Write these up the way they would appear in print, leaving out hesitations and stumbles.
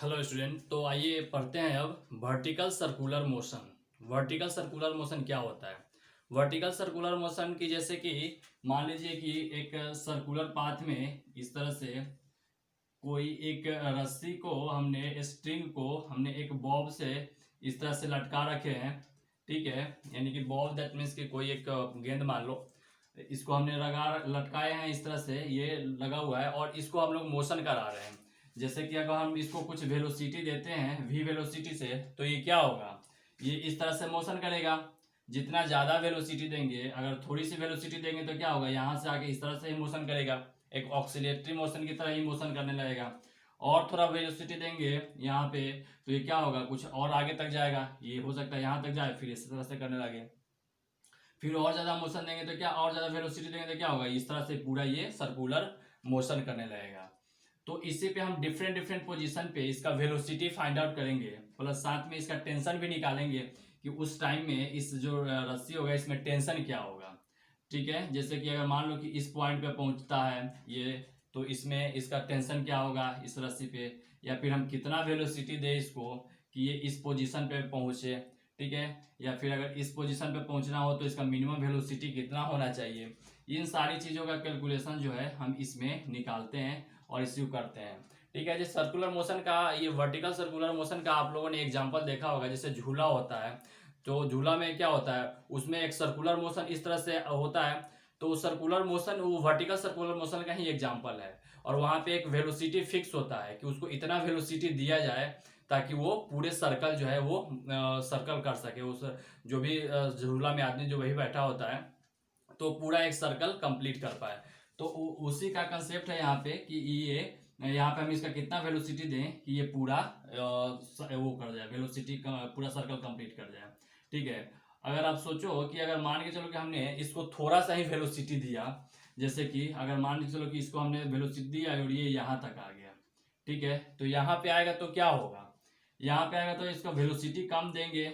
Hello student. तो आइए पढ़ते हैं अब vertical circular motion. Vertical circular motion क्या होता है? वर्टिकल सर्कुलर मोशन की जैसे कि मान लीजिए कि एक सर्कुलर पाथ में इस तरह से कोई एक रस्सी को हमने स्ट्रिंग को हमने एक बॉब से इस तरह से लटका रखे हैं। ठीक है, यानी कि बॉब दैट मीन्स कि कोई एक गेंद मान लो, इसको हमने लगा लटकाए हैं इस तरह से, ये लगा हुआ है और इसको हम लोग मोशन करा रहे हैं। जैसे कि अगर हम इसको कुछ वेलोसिटी देते हैं v वेलोसिटी से, तो ये क्या होगा, ये इस तरह से मोशन करेगा। जितना ज़्यादा वेलोसिटी देंगे, अगर थोड़ी सी वेलोसिटी देंगे तो क्या होगा, यहाँ से आके इस तरह से ही मोशन करेगा, एक ऑक्सीलेटरी मोशन की तरह ही मोशन करने लगेगा। और थोड़ा वेलोसिटी देंगे यहाँ पे तो ये क्या होगा, कुछ और आगे तक जाएगा, ये हो सकता है यहाँ तक जाए फिर इस तरह से करने लगे। फिर और ज़्यादा मोशन देंगे तो क्या, और ज़्यादा वेलोसिटी देंगे तो क्या होगा, इस तरह से पूरा ये सर्कुलर मोशन करने लगेगा। तो इसी पे हम डिफरेंट डिफरेंट पोजीशन पे इसका वेलोसिटी फाइंड आउट करेंगे, प्लस साथ में इसका टेंशन भी निकालेंगे कि उस टाइम में इस जो रस्सी होगा इसमें टेंशन क्या होगा। ठीक है, जैसे कि अगर मान लो कि इस पॉइंट पे पहुंचता है ये, तो इसमें इसका टेंशन क्या होगा इस रस्सी पे, या फिर हम कितना वेलोसिटी दे इसको कि ये इस पोजीशन पे पहुंचे। ठीक है, या फिर अगर इस पोजीशन पे पहुंचना हो तो इसका मिनिमम वेलोसिटी कितना होना चाहिए। इन सारी चीज़ों का कैलकुलेशन जो है हम इसमें निकालते हैं और इश्यू करते हैं। ठीक है, जैसे सर्कुलर मोशन का, ये वर्टिकल सर्कुलर मोशन का आप लोगों ने एग्जांपल देखा होगा, जैसे झूला होता है। तो झूला में क्या होता है, उसमें एक सर्कुलर मोशन इस तरह से होता है। तो सर्कुलर मोशन वो वर्टिकल सर्कुलर मोशन का ही एग्जांपल है। और वहाँ पे एक वेलोसिटी फिक्स होता है कि उसको इतना वेलोसिटी दिया जाए ताकि वो पूरे सर्कल जो है वो सर्कल कर सके। उस जो भी झूला में आदमी जो वही बैठा होता है तो पूरा एक सर्कल कंप्लीट कर पाए। तो उसी का कंसेप्ट है यहाँ पे कि ये यहाँ पे हम इसका कितना वेलोसिटी दें कि ये पूरा वो कर जाए, वेलोसिटी पूरा सर्कल कंप्लीट कर जाए। ठीक है, अगर आप सोचो कि अगर मान के चलो कि हमने इसको थोड़ा सा ही वेलोसिटी दिया, जैसे कि अगर मान के चलो कि इसको हमने वेलोसिटी दिया और ये यहाँ तक आ गया। ठीक है, तो यहाँ पे आएगा तो क्या होगा, यहाँ पे आएगा तो इसका वेलोसिटी कम देंगे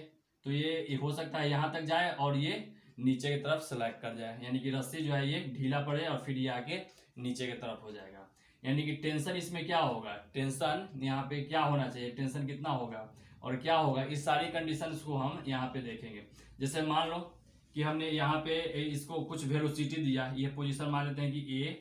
तो ये हो सकता है यहाँ तक जाए और ये नीचे की तरफ सेलेक्ट कर जाए, यानी कि रस्सी जो है ये ढीला पड़े और फिर ये आके नीचे की तरफ हो जाएगा। यानी कि टेंशन इसमें क्या होगा, टेंशन यहाँ पे क्या होना चाहिए, टेंशन कितना होगा और क्या होगा, इस सारी कंडीशंस को हम यहाँ पे देखेंगे। जैसे मान लो कि हमने यहाँ पे इसको कुछ वेलोसिटी दिया, ये पोजीशन मान लेते हैं कि ए,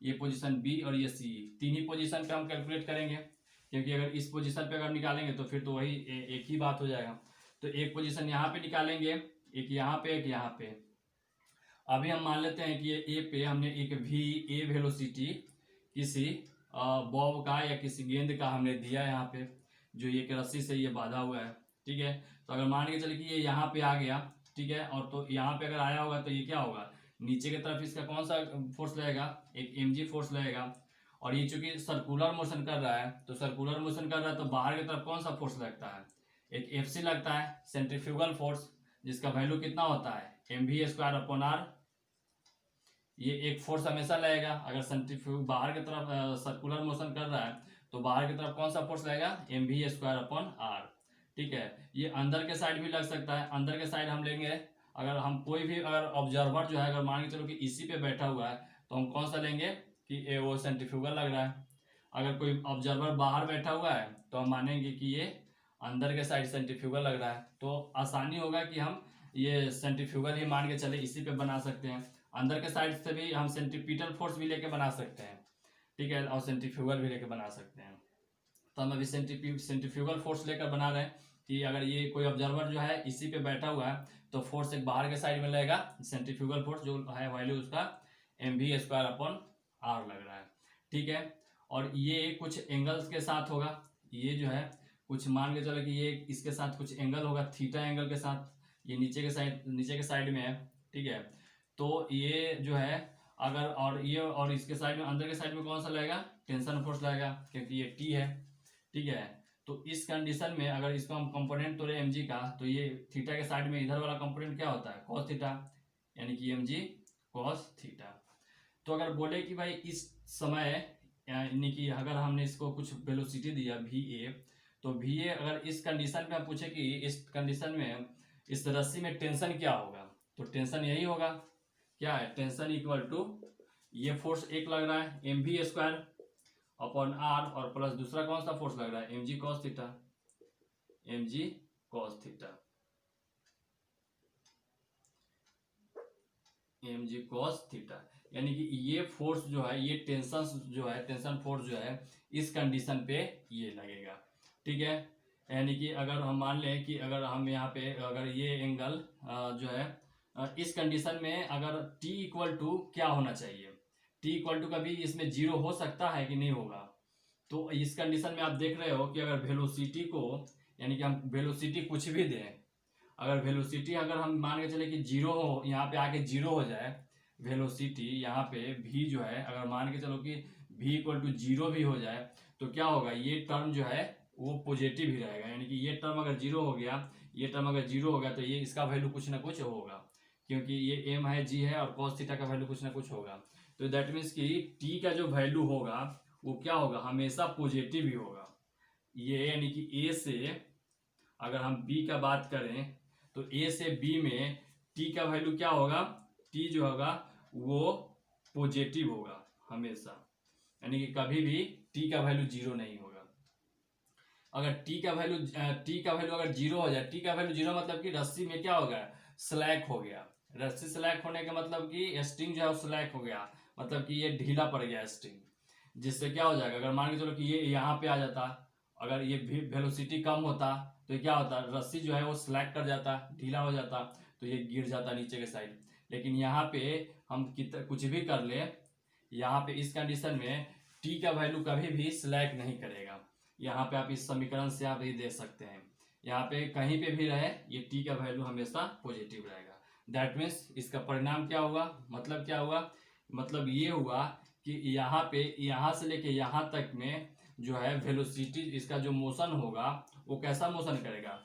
ये पोजीशन बी और ये सी, तीन ही पोजीशन पे हम कैलकुलेट करेंगे, क्योंकि अगर इस पोजीशन पे अगर निकालेंगे तो फिर तो वही एक ही बात हो जाएगा। तो एक पोजीशन यहाँ पे निकालेंगे, एक यहाँ पे, एक यहाँ पे। अभी हम मान लेते हैं कि ये ए पे हमने एक वी ए वेलोसिटी किसी बॉब का या किसी गेंद का हमने दिया यहाँ पे, जो ये एक रस्सी से ये बांधा हुआ है। ठीक है, तो अगर मान के चले कि ये यहाँ पे आ गया, ठीक है, और तो यहाँ पे अगर आया होगा तो ये क्या होगा, नीचे की तरफ इसका कौन सा फोर्स लगेगा, एक mg फोर्स लगेगा। और ये चूंकि सर्कुलर मोशन कर रहा है, तो सर्कुलर मोशन कर रहा है तो बाहर की तरफ कौन सा फोर्स लगता है, एक एफ लगता है, सेंट्रीफ्यूगल फोर्स, जिसका वैल्यू कितना होता है mv² r। ये एक फोर्स हमेशा लगेगा, अगर सेंट्रीफ्यूग बाहर की तरफ सर्कुलर मोशन कर रहा है तो बाहर की तरफ कौन सा फोर्स लगेगा, mv²/r। ठीक है, ये अंदर के साइड भी लग सकता है, अंदर के साइड हम लेंगे, अगर हम कोई भी अगर ऑब्जर्वर जो है, अगर मान के चलो कि इसी पे बैठा हुआ है तो हम कौन सा लेंगे कि वो सेंट्रीफ्यूगल लग रहा है। अगर कोई ऑब्जर्वर बाहर बैठा हुआ है तो हम मानेंगे कि ये अंदर के साइड सेंट्रीफ्यूगल लग रहा है, तो आसानी होगा कि हम ये सेंट्रीफ्यूगल ही मान के चले, इसी पे बना सकते हैं। अंदर के साइड से भी हम सेंट्रीपिटल फोर्स भी लेके बना सकते हैं। ठीक है, और सेंट्रीफ्यूगल भी लेके बना सकते हैं। तो हम अभी सेंट्रीफ्यूगल फोर्स लेकर बना रहे हैं कि अगर ये कोई ऑब्जर्वर जो है इसी पे बैठा हुआ है तो फोर्स एक बाहर के साइड में लगेगा, सेंट्रीफ्यूगल फोर्स जो है वैल्यू उसका mv²/r लग रहा है। ठीक है, और ये कुछ एंगल्स के साथ होगा, ये जो है कुछ मान के चलो कि ये इसके साथ कुछ एंगल होगा, थीटा एंगल के साथ, ये नीचे के साइड में है। ठीक है, तो ये जो है अगर, और ये और इसके साइड में, अंदर के साइड में कौन सा लगेगा, टेंशन फोर्स लगेगा, क्योंकि ये टी है। ठीक है, तो इस कंडीशन में अगर इसको हम कंपोनेंट तोड़े mg का, तो ये थीटा के साइड में इधर वाला कंपोनेंट क्या होता है, cos थीटा, यानी कि mg cos थीटा। तो अगर बोले कि भाई इस समय, यानी कि अगर हमने इसको कुछ वेलोसिटी दिया va, तो va अगर इस कंडीशन में हम पूछे कि इस कंडीशन में इस रस्सी में टेंशन क्या होगा, तो टेंशन यही होगा, क्या है, टेंशन इक्वल टू ये फोर्स एक लग रहा है mv², अपॉन आर और प्लस दूसरा कौन सा फोर्स लग रहा है, mg cos theta, mg cos theta, mg cos theta. यानी कि ये फोर्स जो है, ये टेंशन जो है, टेंशन फोर्स जो है इस कंडीशन पे ये लगेगा, ठीक है। यानी कि अगर हम मान लें कि अगर हम यहाँ पे अगर ये एंगल जो है इस कंडीशन में अगर t इक्वल टू क्या होना चाहिए, t इक्वल टू कभी इसमें जीरो हो सकता है कि नहीं होगा। तो इस कंडीशन में आप देख रहे हो कि अगर वेलोसिटी को, यानी कि हम वेलोसिटी कुछ भी दें, अगर वेलोसिटी अगर हम मान के चले कि जीरो हो, यहाँ पे आके जीरो हो जाए वेलोसिटी, यहाँ पे v जो है अगर मान के चलो कि v इक्वल टू जीरो भी हो जाए तो क्या होगा, ये टर्म जो है वो पॉजिटिव ही रहेगा। यानी कि ये टर्म अगर जीरो हो गया, ये टर्म अगर जीरो हो गया तो ये इसका वैल्यू कुछ ना कुछ होगा, क्योंकि ये m है, g है और cos थीटा का वैल्यू कुछ ना कुछ होगा। तो दैट मीन्स कि t का जो वैल्यू होगा वो क्या होगा, हमेशा पॉजिटिव ही होगा। ये यानी कि a से अगर हम b का बात करें तो a से b में t का वैल्यू क्या होगा, t जो होगा वो पॉजिटिव होगा हमेशा, यानी कि कभी भी t का वैल्यू जीरो नहीं होगा। अगर t का वैल्यू अगर जीरो हो जाए, t का वैल्यू जीरो मतलब कि रस्सी में क्या हो गया, स्लैक हो गया। रस्सी स्लैक होने का मतलब कि स्ट्रिंग जो है वो स्लैक हो गया, मतलब कि ये ढीला पड़ गया स्ट्रिंग, जिससे क्या हो जाएगा, अगर मान के चलो कि ये यहाँ पे आ जाता, अगर ये वेलोसिटी कम होता तो क्या होता, रस्सी जो है वो स्लैक कर जाता, ढीला हो जाता, तो ये गिर जाता नीचे के साइड। लेकिन यहाँ पे हम कुछ भी कर ले, यहाँ पे इस कंडीशन में t का वैल्यू कभी भी स्लैक नहीं करेगा। यहाँ पे आप इस समीकरण से आप ये देख सकते हैं, यहाँ पे कहीं पे भी रहे ये t का वैल्यू हमेशा पॉजिटिव रहेगा। दैट मीन्स इसका परिणाम क्या हुआ, मतलब क्या हुआ, मतलब ये हुआ कि यहाँ पे यहाँ से लेके यहाँ तक में जो है वेलोसिटी, इसका जो मोशन होगा वो कैसा मोशन करेगा,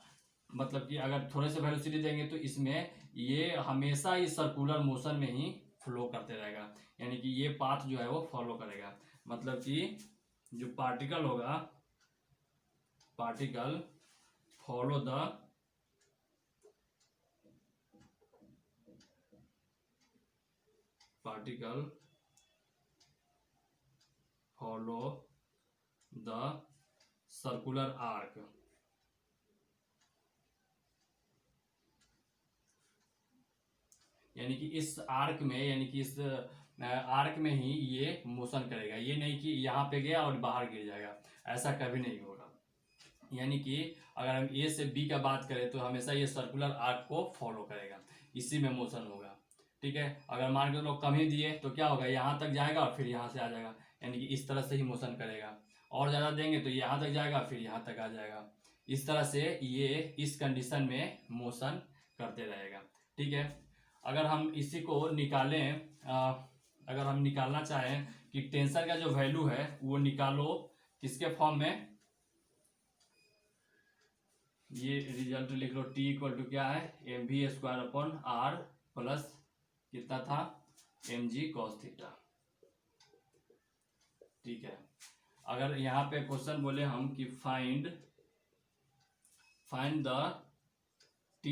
मतलब कि अगर थोड़े से वेलोसिटी देंगे तो इसमें ये हमेशा इस सर्कुलर मोशन में ही फ्लो करते रहेगा, यानी कि ये पाथ जो है वो फॉलो करेगा। मतलब कि जो पार्टिकल होगा, particle follow the particle follow the circular arc, यानी कि इस आर्क में, यानी कि इस आर्क में ही ये मोशन करेगा। ये नहीं कि यहाँ पे गया और बाहर गिर जाएगा, ऐसा कभी नहीं होगा। यानी कि अगर हम ए से बी का बात करें तो हमेशा ये सर्कुलर आर्क को फॉलो करेगा, इसी में मोशन होगा, ठीक है। अगर मान के लोग कम ही दिए तो क्या होगा, यहाँ तक जाएगा और फिर यहाँ से आ जाएगा, यानी कि इस तरह से ही मोशन करेगा। और ज़्यादा देंगे तो यहाँ तक जाएगा फिर यहाँ तक आ जाएगा। इस तरह से ये इस कंडीशन में मोशन करते रहेगा, ठीक है। अगर हम इसी को निकालें, अगर हम निकालना चाहें कि टेंशन का जो वैल्यू है वो निकालो किसके फॉर्म में, ये रिजल्ट लिख लो, t इक्वल टू क्या है, mv square upon r plus कितना था, mg cos थीटा, ठीक है। अगर यहाँ पे क्वेश्चन बोले हम कि find the t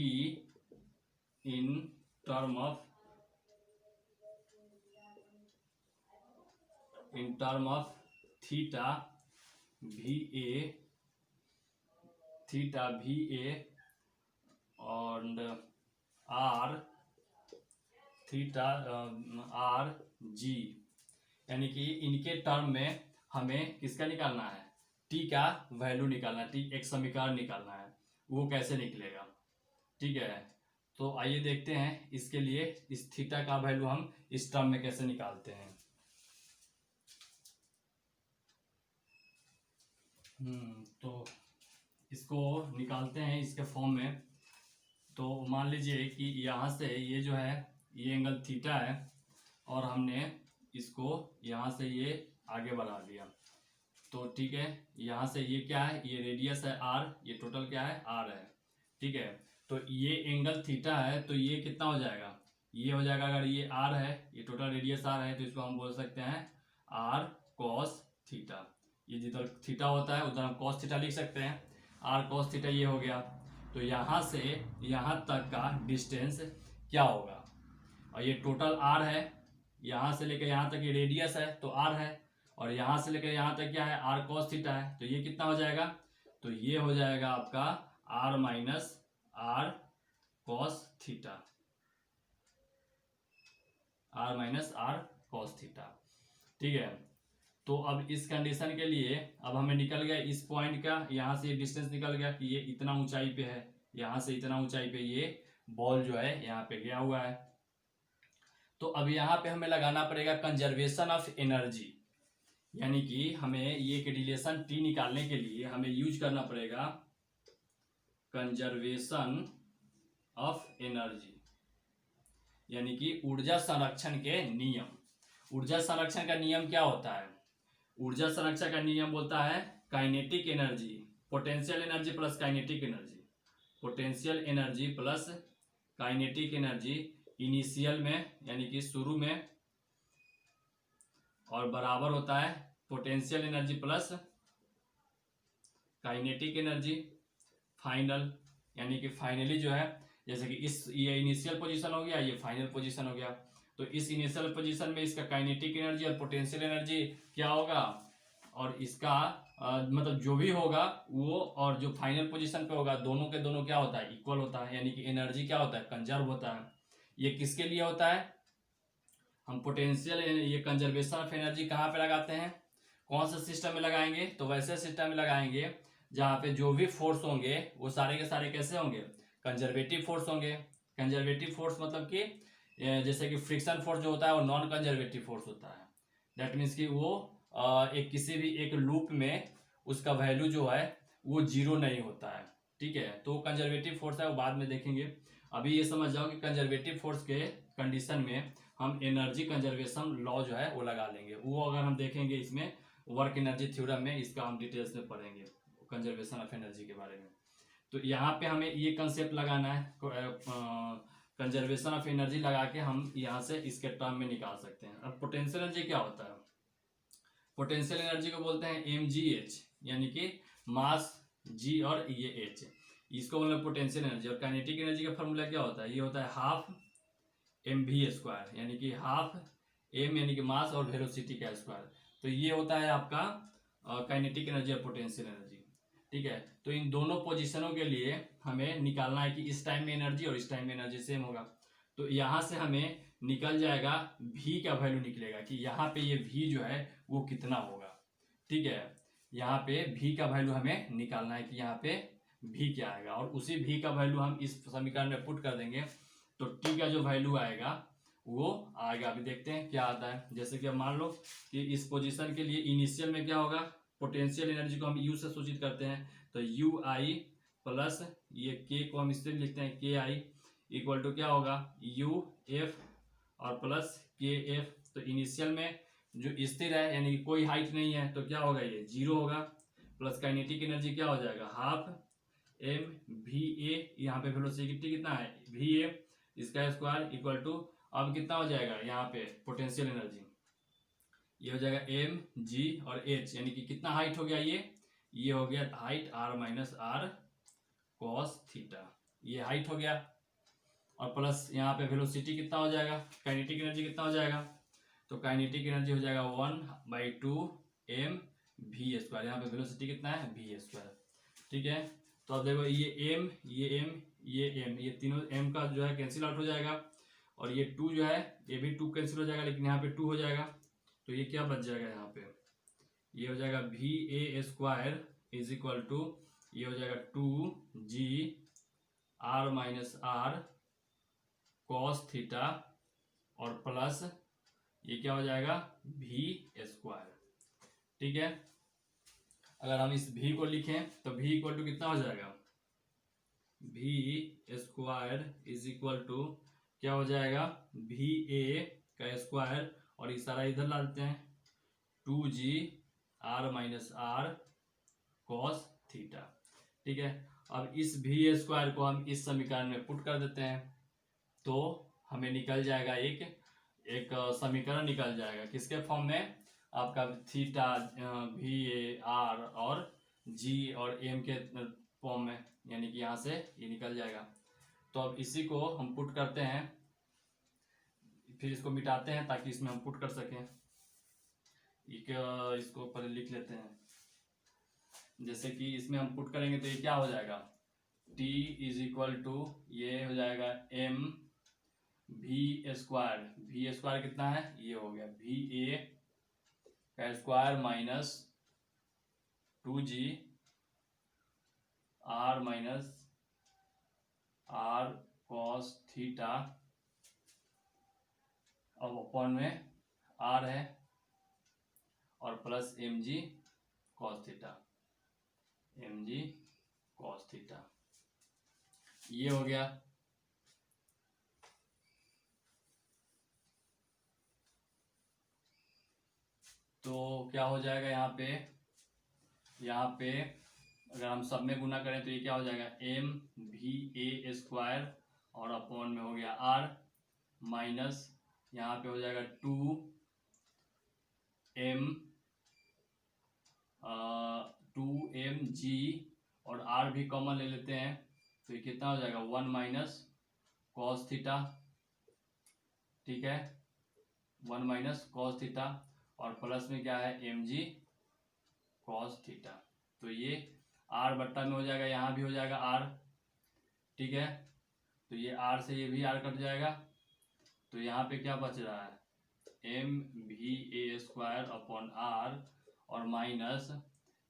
in term of theta va और r थीटा r g, यानी कि इनके टर्म में हमें किसका निकालना है, t का वैल्यू निकालना है, t एक समीकरण निकालना है, वो कैसे निकलेगा, ठीक है। तो आइए देखते हैं इसके लिए इस थीटा का वैल्यू हम इस टर्म में कैसे निकालते हैं। तो इसको निकालते हैं इसके फॉर्म में। तो मान लीजिए कि यहाँ से ये जो है ये एंगल थीटा है और हमने इसको यहाँ से ये आगे बढ़ा दिया, तो ठीक है। यहाँ से ये क्या है, ये रेडियस है r, ये टोटल क्या है r है, ठीक है। तो ये एंगल थीटा है तो ये कितना हो जाएगा, ये हो जाएगा, अगर ये r है, ये टोटल रेडियस r है, तो इसको हम बोल सकते हैं r cos थीटा। ये जिधर थीटा होता है उधर हम cos थीटा लिख सकते हैं, r cos थीटा ये हो गया। तो यहाँ से यहाँ तक का डिस्टेंस क्या होगा, और ये टोटल r है, यहाँ से लेकर यहाँ तक ये रेडियस है तो r है, और यहाँ से लेकर यहाँ तक क्या है, आर कॉस थीटा है, तो ये कितना हो जाएगा, तो ये हो जाएगा आपका R minus R cos theta, R minus R cos theta. ठीक है, तो अब इस कंडीशन के लिए अब हमें निकल गया इस पॉइंट का, यहाँ से ये डिस्टेंस निकल गया कि ये इतना ऊंचाई पे है, यहाँ से इतना ऊंचाई पे ये बॉल जो है यहाँ पे गया हुआ है। तो अब यहाँ पे हमें लगाना पड़ेगा कंजर्वेशन ऑफ एनर्जी, यानी कि हमें ये एक रिलेशन टी निकालने के लिए हमें यूज करना पड़ेगा कंजर्वेशन ऑफ एनर्जी, यानी कि ऊर्जा संरक्षण के नियम। ऊर्जा संरक्षण का नियम क्या होता है, ऊर्जा संरक्षण का नियम बोलता है kinetic energy, potential energy plus kinetic energy, potential energy plus kinetic energy initial में यानी कि शुरू में, और बराबर होता है potential energy plus kinetic energy final, यानी कि फाइनली जो है, जैसे कि ये इनिशियल पोजीशन हो गया, ये फाइनल पोजीशन हो गया, तो इस इनिशियल पोजीशन में इसका काइनेटिक एनर्जी और पोटेंशियल एनर्जी क्या होगा, और इसका मतलब जो भी होगा वो, और जो फाइनल पोजीशन पे होगा दोनों के दोनों क्या होता है, इक्वल होता है, यानी कि एनर्जी क्या होता है, कंजर्व होता है। ये किसके लिए होता है, हम पोटेंशियल ये कंजर्वेशन ऑफ एनर्जी कहाँ पे लगाते हैं, कौन सा सिस्टम में लगाएंगे, तो वैसे सिस्टम में लगाएंगे जहाँ पे जो भी फोर्स होंगे वो सारे के सारे कैसे होंगे, कंजर्वेटिव फोर्स होंगे। कंजर्वेटिव फोर्स मतलब कि जैसे कि फ्रिक्शन फोर्स जो होता है वो नॉन कंजर्वेटिव फोर्स होता है, दैट मीन्स कि वो एक किसी भी एक लूप में उसका वैल्यू जो है वो जीरो नहीं होता है। ठीक है, तो कंजर्वेटिव फोर्स है वो बाद में देखेंगे, अभी ये समझ जाओ कि कंजर्वेटिव फोर्स के कंडीशन में हम एनर्जी कंजर्वेशन लॉ जो है वो लगा लेंगे, वो अगर हम देखेंगे इसमें वर्क एनर्जी थ्योरम में, इसका हम डिटेल्स में पढ़ेंगे कंजर्वेशन ऑफ एनर्जी के बारे में। तो यहाँ पे हमें ये कंसेप्ट लगाना है, कंजर्वेशन ऑफ एनर्जी लगा के हम यहाँ से इसके टर्म में निकाल सकते हैं। अब पोटेंशियल एनर्जी क्या होता है, पोटेंशियल एनर्जी को बोलते हैं mgh, यानी कि मास g और ये h, इसको बोलते हैं पोटेंशियल एनर्जी। और काइनेटिक एनर्जी का फॉर्मूला क्या होता है, ये होता है हाफ mv², यानी कि हाफ m यानी कि मास और वेलोसिटी का स्क्वायर, तो ये होता है आपका काइनेटिक एनर्जी और पोटेंशियल एनर्जी। ठीक है, तो इन दोनों पोजीशनों के लिए हमें निकालना है कि इस टाइम में एनर्जी और इस टाइम में एनर्जी सेम होगा, तो यहाँ से हमें निकल जाएगा v का वैल्यू निकलेगा कि यहाँ पे ये v जो है वो कितना होगा। ठीक है, यहाँ पे v का वैल्यू हमें निकालना है कि यहाँ पे v क्या आएगा, और उसी v का वैल्यू हम इस समीकरण में पुट कर देंगे, तो t का जो वैल्यू आएगा वो आएगा। अभी देखते हैं क्या आता है, जैसे कि अब मान लो कि इस पोजीशन के लिए इनिशियल में क्या होगा, पोटेंशियल एनर्जी को हम यू से सूचित करते हैं, तो यू आई प्लस ये के को हम इससे लिखते हैं के आई इक्वल टू क्या होगा, यू एफ और प्लस के एफ। तो इनिशियल में जो स्थिर है यानी कि कोई हाइट नहीं है तो क्या होगा, ये जीरो होगा, प्लस काइनेटिक एनर्जी क्या हो जाएगा, हाफ एम वी ए, यहाँ पे वेलोसिटी कितना है वी ए, इसका स्क्वायर इक्वल टू, अब कितना हो जाएगा यहाँ पे पोटेंशियल एनर्जी, ये हो जाएगा एम जी और एच, यानी कि कितना हाइट हो गया, ये हो गया height R minus R cos theta, ये हाइट हो गया, और प्लस यहाँ पे वेलोसिटी कितना हो जाएगा, काइनेटिक एनर्जी कितना हो जाएगा, तो काइनेटिक एनर्जी हो जाएगा 1/2 m v², यहाँ पे वेलोसिटी कितना है v²। ठीक है, तो अब देखो ये m ये m ये m, ये तीनों m का जो है कैंसिल आउट हो जाएगा, और ये 2 जो है ये भी 2 कैंसिल हो जाएगा, लेकिन यहाँ पे 2 हो जाएगा, तो ये क्या बच जाएगा, यहाँ पे ये हो जाएगा va² इज इक्वल टू, ये हो जाएगा 2g r minus R cos theta, और प्लस ये क्या हो जाएगा v²। ठीक है, अगर हम इस v को लिखें तो v इक्वल टू कितना हो जाएगा, v² इज इक्वल टू क्या हो जाएगा, va का स्क्वायर, और ये सारा इधर डालते हैं 2g r minus R cos theta. ठीक है, अब इस v² को हम इस समीकरण में पुट कर देते हैं, तो हमें निकल जाएगा एक समीकरण निकल जाएगा, किसके फॉर्म में, आपका थीटा वी ए आर और जी और एम के फॉर्म में, यानी कि यहाँ से ये निकल जाएगा। तो अब इसी को हम पुट करते हैं, फिर इसको मिटाते हैं ताकि इसमें हम पुट कर सकें, इसको पहले लिख लेते हैं। जैसे कि इसमें हम पुट करेंगे तो ये क्या हो जाएगा, t इज इक्वल टू, ये हो जाएगा m v स्क्वायर कितना है, ये हो गया va का square minus 2g r minus r cos theta, अब अपॉन में r है, और plus mg cos theta, mg cos theta, ये हो गया। तो क्या हो जाएगा यहाँ पे अगर हम सब में गुना करें तो ये क्या हो जाएगा, m va स्क्वायर और अपॉन में हो गया r माइनस यहाँ पे हो जाएगा 2mg और r भी कॉमन ले लेते हैं तो ये कितना हो जाएगा 1 माइनस कॉस थीटा, ठीक है, 1 माइनस कॉस थीटा, और प्लस में क्या है mg कॉस थीटा। तो ये r बट्टा में हो जाएगा, यहाँ भी हो जाएगा r, ठीक है, तो ये r से ये भी r कट जाएगा, तो यहाँ पे क्या बच रहा है mva स्क्वायर अपॉन r, और माइनस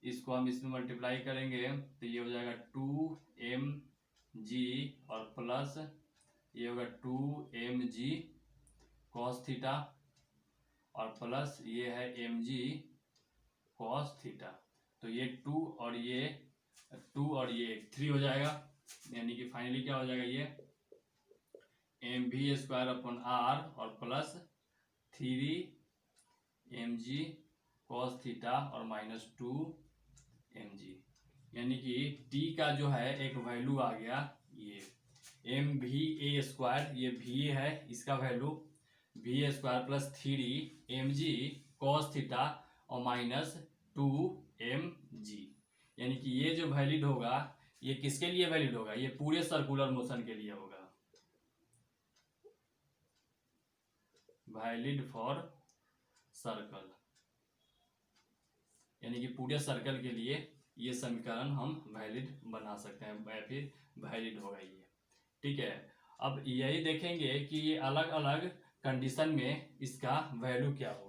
इसको हम इसमें मल्टीप्लाई करेंगे तो ये हो जाएगा 2mg और प्लस ये होगा 2mg कॉस थीटा, और प्लस ये है mg कॉस थीटा। तो ये 2 और ये 3 हो जाएगा, यानी कि फाइनली क्या हो जाएगा, ये mv स्क्वायर अपॉन r और प्लस 3mg कॉस थीटा और माइनस 2mg, यानी कि t का जो है एक वैल्यू आ गया, ये mva स्क्वायर, ये va है, इसका value va square plus 3mg cos theta और माइनस 2mg, यानी कि ये जो वैलिड होगा ये किसके लिए वैलिड होगा, ये पूरे सर्कुलर मोशन के लिए होगा, वैलिड फॉर सर्कल, यानी कि पूरे सर्कल के लिए ये समीकरण हम वैलिड बना सकते हैं, या फिर वैलिड होगा ये, ठीक है। अब यही देखेंगे कि ये अलग अलग कंडीशन में इसका वैल्यू क्या होगा।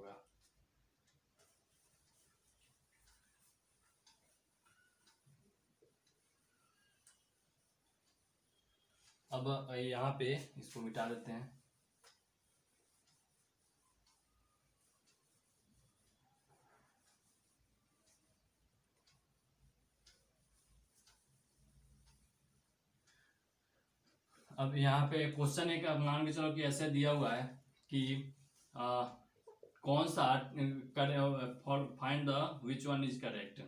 अब यहाँ पे इसको मिटा देते हैं। अब यहाँ पे क्वेश्चन एक मान के चलो कि ऐसे दिया हुआ है कि कौन सा find the which one is correct,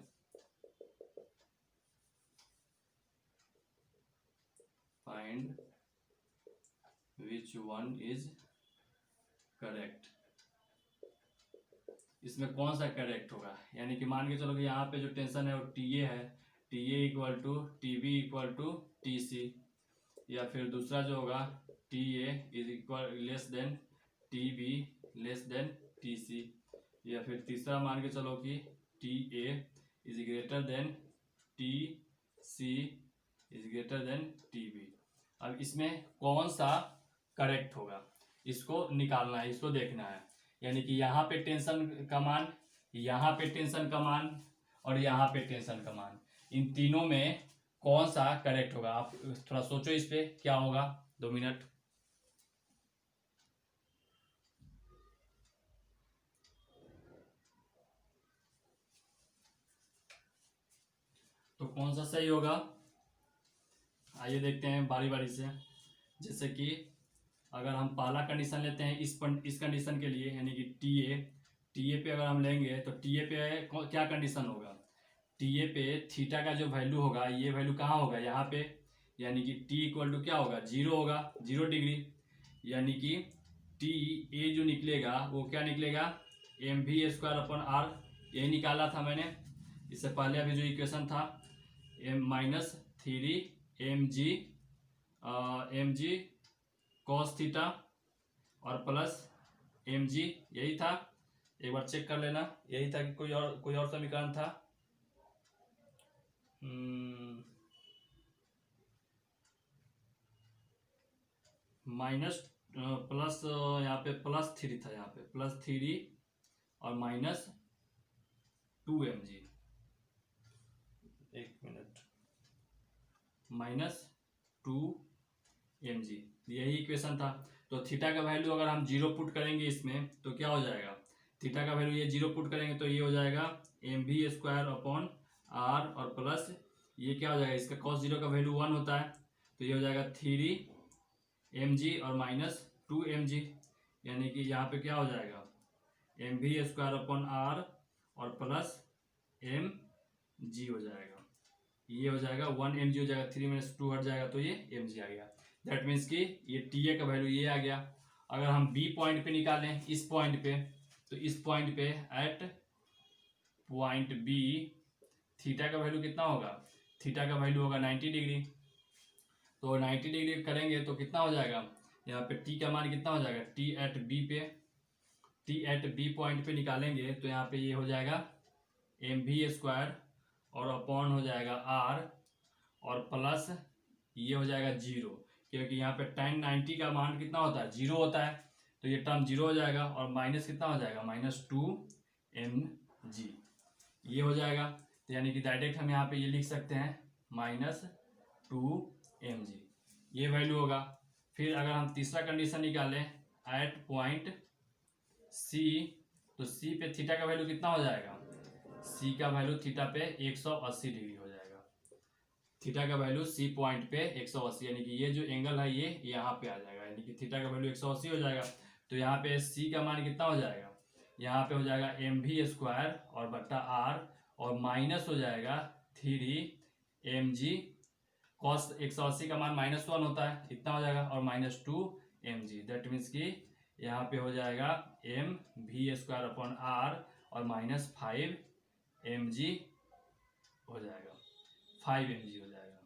find which one is correct, इसमें कौन सा करेक्ट होगा, यानी कि मान के चलो कि यहाँ पे जो टेंशन है वो TA है, TA equal to TB equal to TC, या फिर दूसरा जो होगा TA is equal less than TB less than TC, या फिर तीसरा मान के चलो कि TA is greater than TC is greater than TB। अब इसमें कौन सा करेक्ट होगा इसको निकालना है, इसको देखना है, यानी कि यहाँ पे टेंशन का मान, यहाँ पे टेंशन का मान और यहाँ पे टेंशन का मान, इन तीनों में कौन सा करेक्ट होगा। आप थोड़ा सोचो इस पे क्या होगा, 2 मिनट। तो कौन सा सही होगा, आइए देखते हैं बारी बारी से। जैसे कि अगर हम पहला कंडीशन लेते हैं इस कंडीशन के लिए, यानी कि TA पे अगर हम लेंगे तो TA पे क्या कंडीशन होगा, TA पे थीटा का जो वैल्यू होगा ये वैल्यू कहाँ होगा, यहाँ पे, यानी कि T इक्वल टू क्या होगा, 0 होगा, 0 डिग्री, यानी कि TA जो निकलेगा वो क्या निकलेगा, mv स्क्वायर अपॉन r, यही निकाला था मैंने इससे पहले अभी जो इक्वेशन था, माइनस 3mg कॉस थीटा और प्लस mg, यही था, एक बार चेक कर लेना। यही था कि कोई और समीकरण था? माइनस प्लस, यहाँ पे +3 था, यहाँ पे +3 और -2 mg। एक मिनट, -2 mg, यही इक्वेशन था। तो थीटा का वैल्यू अगर हम 0 पुट करेंगे इसमें तो क्या हो जाएगा? थीटा का वैल्यू ये 0 पुट करेंगे तो ये हो जाएगा mv² r, और प्लस ये क्या हो जाएगा? इसका cos 0 का वैल्यू 1 होता है, तो ये हो जाएगा 3 mg और -2 mg, यानी कि यहाँ पे क्या हो जाएगा? mv² r और प्लस mg हो जाएगा। ये हो जाएगा 1 mg हो जाएगा, 3 - 2 हट जाएगा तो ये mg आ गया। दैट मीन्स कि ये TA का वैल्यू ये आ गया। अगर हम B पॉइंट पे निकालें, इस पॉइंट पे, तो इस पॉइंट पे एट पॉइंट B थीटा का वैल्यू कितना होगा? थीटा का वैल्यू होगा 90 डिग्री। तो 90 डिग्री करेंगे तो कितना हो जाएगा? यहाँ पे T का मान कितना हो जाएगा? T एट B पॉइंट पे निकालेंगे तो यहाँ पे ये हो जाएगा mv² और अपॉन हो जाएगा r और प्लस ये हो जाएगा 0, क्योंकि यहाँ पे tan 90 का मान कितना होता है? 0 होता है, तो ये टर्म 0 हो जाएगा और माइनस कितना हो जाएगा? -2 mg, ये हो जाएगा। तो यानी कि डायरेक्ट हम यहाँ पे ये लिख सकते हैं -2 mg, ये वैल्यू होगा। फिर अगर हम तीसरा कंडीशन निकालें एट पॉइंट C, तो C पे थीटा का वैल्यू कितना हो जाएगा? C का वैल्यू थीटा पे 180 डिग्री हो जाएगा। थीटा का वैल्यू C पॉइंट पे 180, यानी कि ये जो एंगल है ये यहाँ पे आ जाएगा, यानी कि थीटा का वैल्यू 180 हो जाएगा। तो यहाँ पे C का मान कितना हो जाएगा? यहाँ पे हो जाएगा mv² और बट्टा r और माइनस हो जाएगा 3 mg, cos 180 का मान -1 होता है, इतना हो जाएगा, और -2 mg। दैट मीन्स कि यहाँ पे हो जाएगा mv²/r और -5 mg हो जाएगा, 5 mg हो जाएगा।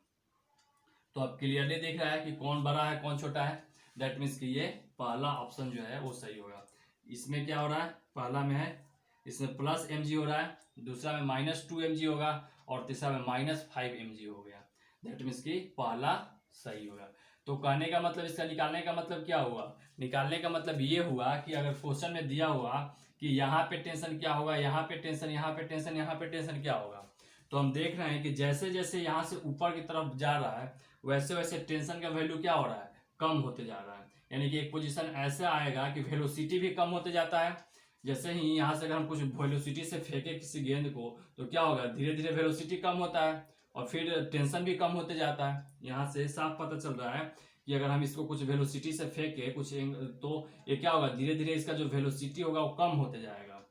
तो अब क्लियरली दिख रहा है कि कौन बड़ा है कौन छोटा है। दैट मीन्स कि ये पहला ऑप्शन जो है वो सही होगा। इसमें क्या हो रहा है? पहला में है इसमें +mg हो रहा है, दूसरा में -2 mg होगा और तीसरा में -5 mg हो गया। दैट मीन्स कि पहला सही होगा। तो कहने का मतलब, इसका निकालने का मतलब क्या हुआ? निकालने का मतलब ये हुआ कि अगर क्वेश्चन में दिया हुआ कि यहाँ पे टेंशन क्या होगा, यहाँ पे टेंशन, यहाँ पे टेंशन, यहाँ पे टेंशन क्या होगा, तो हम देख रहे हैं कि जैसे जैसे यहाँ से ऊपर की तरफ जा रहा है वैसे वैसे टेंशन का वैल्यू क्या हो रहा है? कम होते जा रहा है। यानी कि एक पोजीशन ऐसा आएगा कि वेलोसिटी भी कम होते जाता है। जैसे ही यहाँ से अगर हम कुछ वेलोसिटी से फेंके किसी गेंद को तो क्या होगा? धीरे धीरे वेलोसिटी कम होता है और फिर टेंशन भी कम होते जाता है। यहाँ से साफ पता चल रहा है कि अगर हम इसको कुछ वेलोसिटी से फेंके कुछ तो ये क्या होगा? धीरे धीरे इसका जो वेलोसिटी होगा वो कम होते जाएगा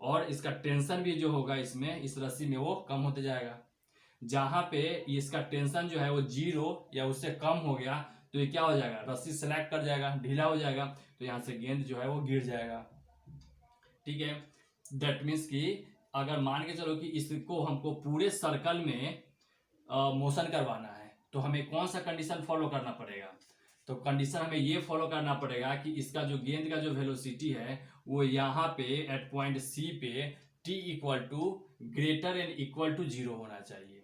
और इसका टेंशन भी जो होगा इसमें, इस रस्सी में, वो कम होते जाएगा। जहां पे इसका टेंशन जो है वो 0 या उससे कम हो गया तो ये क्या हो जाएगा? रस्सी स्लैग कर जाएगा, ढीला हो जाएगा, तो यहाँ से गेंद जो है वो गिर जाएगा। ठीक है। दैट मीन्स कि अगर मान के चलो कि इसको हमको पूरे सर्कल में मोशन करवाना है तो हमें कौन सा कंडीशन फॉलो करना पड़ेगा? तो कंडीशन हमें ये फॉलो करना पड़ेगा कि इसका जो गेंद का जो वेलोसिटी है वो यहाँ पे एट पॉइंट C पे t > 0 होना चाहिए।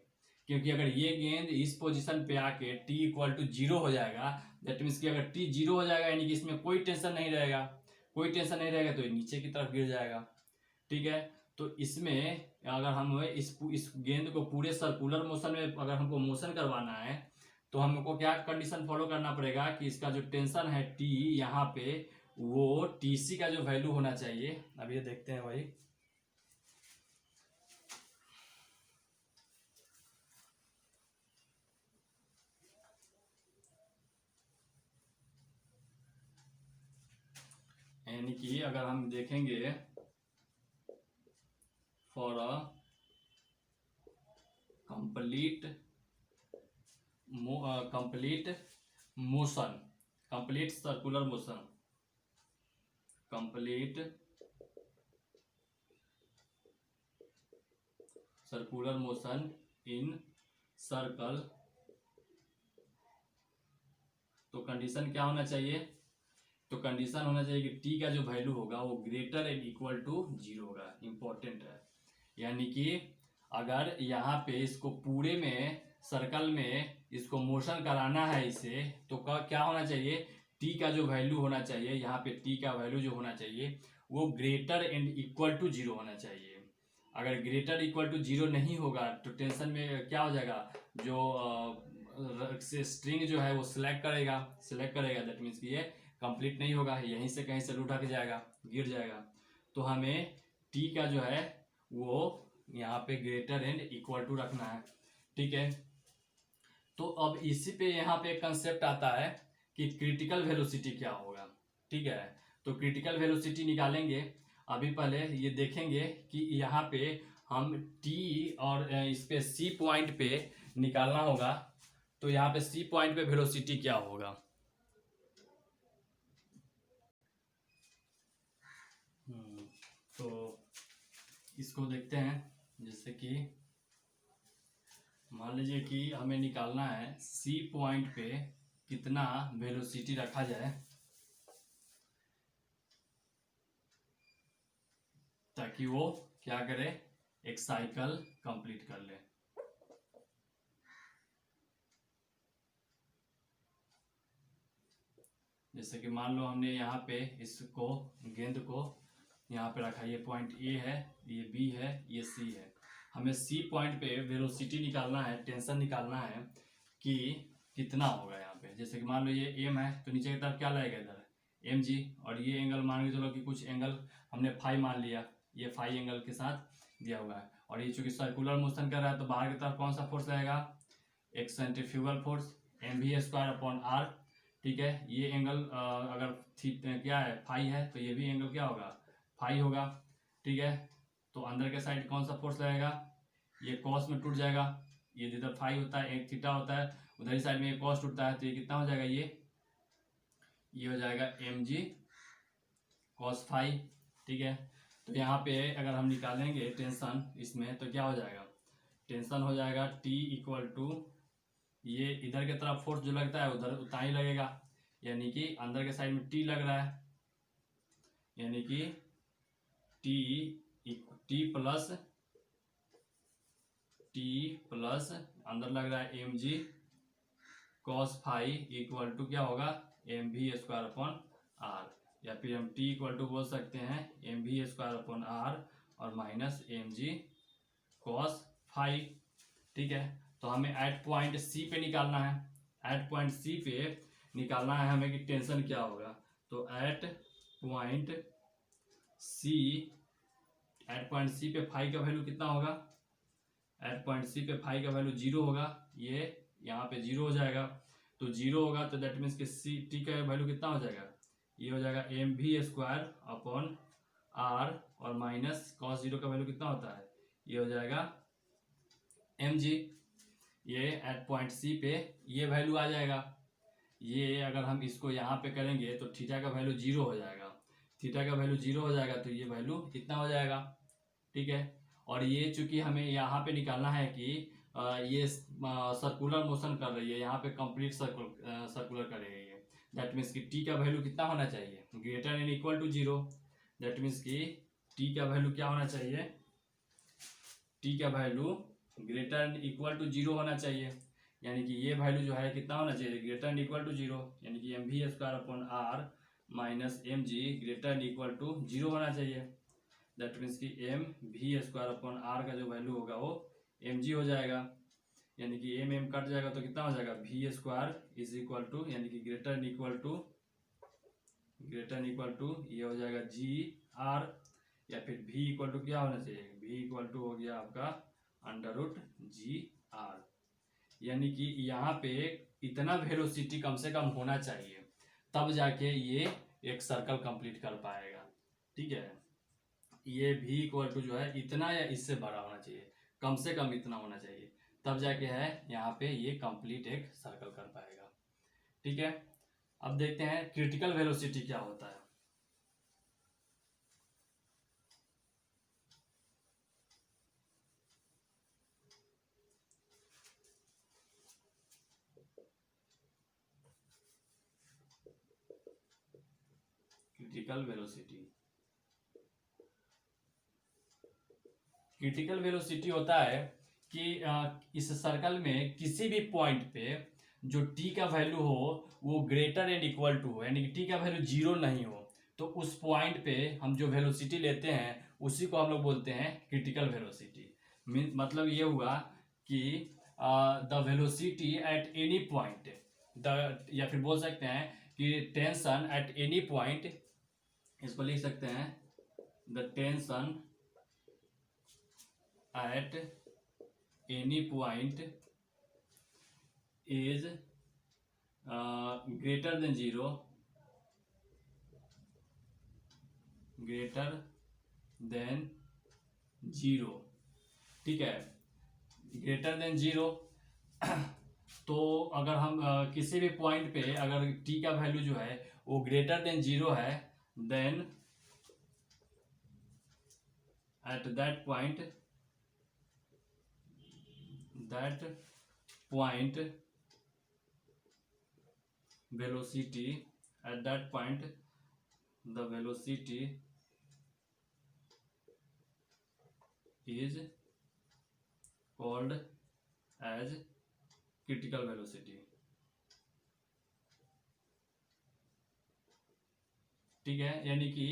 क्योंकि अगर ये गेंद इस पोजीशन पे आके t = 0 हो जाएगा, दैट मीन्स कि अगर t 0 हो जाएगा यानी कि इसमें कोई टेंशन नहीं रहेगा, कोई टेंशन नहीं रहेगा तो ये नीचे की तरफ गिर जाएगा। ठीक है। तो इसमें अगर हम इस गेंद को पूरे सर्कुलर मोशन में अगर हमको मोशन करवाना है तो हमको क्या कंडीशन फॉलो करना पड़ेगा कि इसका जो टेंशन है T यहाँ पे वो TC का जो वैल्यू होना चाहिए। अब ये देखते हैं भाई, यानी कि अगर हम देखेंगे for a complete motion, complete circular motion, complete circular motion in circle, तो कंडीशन क्या होना चाहिए तो कंडीशन होना चाहिए कि टी का जो वैल्यू होगा वो ग्रेटर एंड इक्वल टू 0 होगा। इंपॉर्टेंट है। यानी कि अगर यहाँ पे इसको पूरे में सर्कल में इसको मोशन कराना है इसे, तो क्या होना चाहिए, टी का जो वैल्यू होना चाहिए, यहाँ पे टी का वैल्यू जो होना चाहिए वो ग्रेटर एंड इक्वल टू 0 होना चाहिए। अगर ग्रेटर इक्वल टू 0 नहीं होगा तो टेंशन में क्या हो जाएगा, जो स्ट्रिंग जो है वो सिलेक्ट करेगा, दैट मीन्स कि ये कंप्लीट नहीं होगा, यहीं से कहीं से लुढ़क जाएगा, गिर जाएगा। तो हमें टी का जो है वो यहाँ पे ग्रेटर एंड इक्वल टू रखना है। ठीक है, तो अब इसी पे यहाँ पे कंसेप्ट आता है कि क्रिटिकल वेलोसिटी क्या होगा। ठीक है, तो क्रिटिकल वेलोसिटी निकालेंगे। अभी पहले ये देखेंगे कि यहाँ पे हम टी और इस पे सी पॉइंट पे निकालना होगा। तो यहाँ पे सी पॉइंट पे वेलोसिटी क्या होगा, तो इसको देखते हैं। जैसे कि मान लीजिए कि हमें निकालना है सी पॉइंट पे कितना वेलोसिटी रखा जाए ताकि वो क्या करे, एक साइकिल कंप्लीट कर ले। जैसे कि मान लो हमने यहाँ पे इसको गेंद को यहाँ पे रखा, ये पॉइंट ए है, ये बी है, ये सी है। हमें सी पॉइंट पे वेलोसिटी निकालना है, टेंशन निकालना है कि कितना होगा यहाँ पे। जैसे कि मान लो ये एम है तो नीचे की तरफ क्या लगेगा, इधर एम जी, और ये एंगल मान के चलो कि कुछ एंगल हमने फाई मान लिया, ये फाई एंगल के साथ दिया हुआ है। और ये चूंकि सर्कुलर मोशन कर रहा है तो बाहर की तरफ कौन सा फोर्स लगेगा, एक सेंट्रीफ्यूगल फोर्स mv²/r। ठीक है, ये एंगल अगर क्या है, फाई है, तो ये भी एंगल क्या होगा, फाई होगा। ठीक है, तो अंदर के साइड कौन सा फोर्स लगेगा, ये कॉस में टूट जाएगा, ये जिधर फाई होता है एक थीटा होता है, उधर ही साइड में ये कॉस टूटता है, तो ये कितना हो जाएगा, ये हो जाएगा mg cos फाई। ठीक है, तो यहाँ पे अगर हम निकालेंगे टेंशन इसमें तो क्या हो जाएगा, टेंशन हो जाएगा T इक्वल टू, ये इधर की तरफ फोर्स जो लगता है उधर उतना ही लगेगा, यानी कि अंदर के साइड में T लग रहा है, यानी कि T प्लस अंदर लग रहा है mg cos phi equal to क्या होगा, mv²/r, या फिर हम T इक्वल टू बोल सकते हैं mv²/r और माइनस mg cos फाई। ठीक है, तो हमें एट पॉइंट सी पे निकालना है, एट पॉइंट सी पे निकालना है हमें कि टेंशन क्या होगा। तो एट पॉइंट सी पे फाई का वैल्यू कितना होगा, एट पॉइंट सी पे फाई का वैल्यू 0 होगा, ये यहाँ पे 0 हो जाएगा। तो 0 होगा तो दैट मीन्स कि सी टी का वैल्यू कितना हो जाएगा, ये हो जाएगा mv²/r और माइनस cos 0 का वैल्यू कितना होता है, ये हो जाएगा mg। ये एट पॉइंट सी पे ये वैल्यू आ जाएगा। ये अगर हम इसको यहाँ पे करेंगे तो थीटा का वैल्यू 0 हो जाएगा, थीटा का वैल्यू 0 हो जाएगा तो ये वैल्यू कितना हो जाएगा। ठीक है, और ये चूंकि हमें यहाँ पे निकालना है कि ये सर्कुलर मोशन कर रही है, यहाँ पे कंप्लीट सर्कुलर कर रही है, दैट मीन्स कि टी का वैल्यू कितना होना चाहिए, greater and equal to 0। That means कि टी का वैल्यू क्या होना चाहिए, टी का value greater and equal to 0 होना चाहिए, यानी कि ये वैल्यू जो है कितना होना चाहिए, ग्रेटर एंड इक्वल टू 0, यानी कि mv²/r minus mg greater and equal to 0 होना चाहिए। दैट मीन्स कि mv²/r का जो वैल्यू होगा वो mg हो जाएगा, यानी कि m कट जाएगा तो कितना हो जाएगा, v² इज इक्वल टू, यानी कि ग्रेटर एंड इक्वल टू ये हो जाएगा gr, या फिर v इक्वल टू क्या होना चाहिए, v इक्वल टू हो गया आपका √gr। यानी कि यहाँ पे इतना वेलोसिटी कम से कम होना चाहिए तब जाके ये एक सर्कल कंप्लीट कर पाएगा। ठीक है, ये v इक्वल टू जो है इतना या इससे बड़ा होना चाहिए, कम से कम इतना होना चाहिए, तब जाके है यहाँ पे ये कंप्लीट एक सर्कल कर पाएगा। ठीक है, अब देखते हैं क्रिटिकल वेलोसिटी क्या होता है। Critical velocity. क्रिटिकल वेलोसिटी होता है कि इस सर्कल में किसी भी पॉइंट पे जो t का वैल्यू हो वो ग्रेटर एंड इक्वल टू हो, यानी कि t का वैल्यू 0 नहीं हो, तो उस पॉइंट पे हम जो वेलोसिटी लेते हैं उसी को हम लोग बोलते हैं क्रिटिकल वेलोसिटी। मतलब ये हुआ कि the velocity at any point, the, या फिर बोल सकते हैं कि टेंशन एट एनी पॉइंट, इसको लिख सकते हैं the tension at any point is greater than 0, greater than 0, ठीक है, ग्रेटर देन 0। तो अगर हम किसी भी पॉइंट पे अगर t का वैल्यू जो है वो ग्रेटर देन 0 है, then at that point velocity, at that point the velocity is called as critical velocity, ठीक है। यानी कि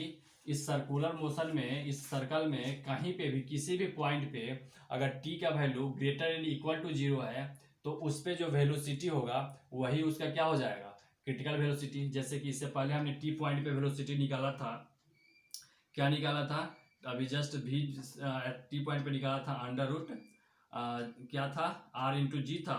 इस सर्कुलर मोशन में, इस सर्कल में कहीं पे भी किसी भी पॉइंट पे अगर t का value greater and equal to 0 है तो उस पे जो वेलोसिटी होगा वही उसका क्या हो जाएगा, क्रिटिकल वेलोसिटी। जैसे कि इससे पहले हमने t पॉइंट पे वेलोसिटी निकाला था, क्या निकाला था अभी जस्ट v t पॉइंट पे निकाला था, अंडर रूट क्या था r इंटू जी था,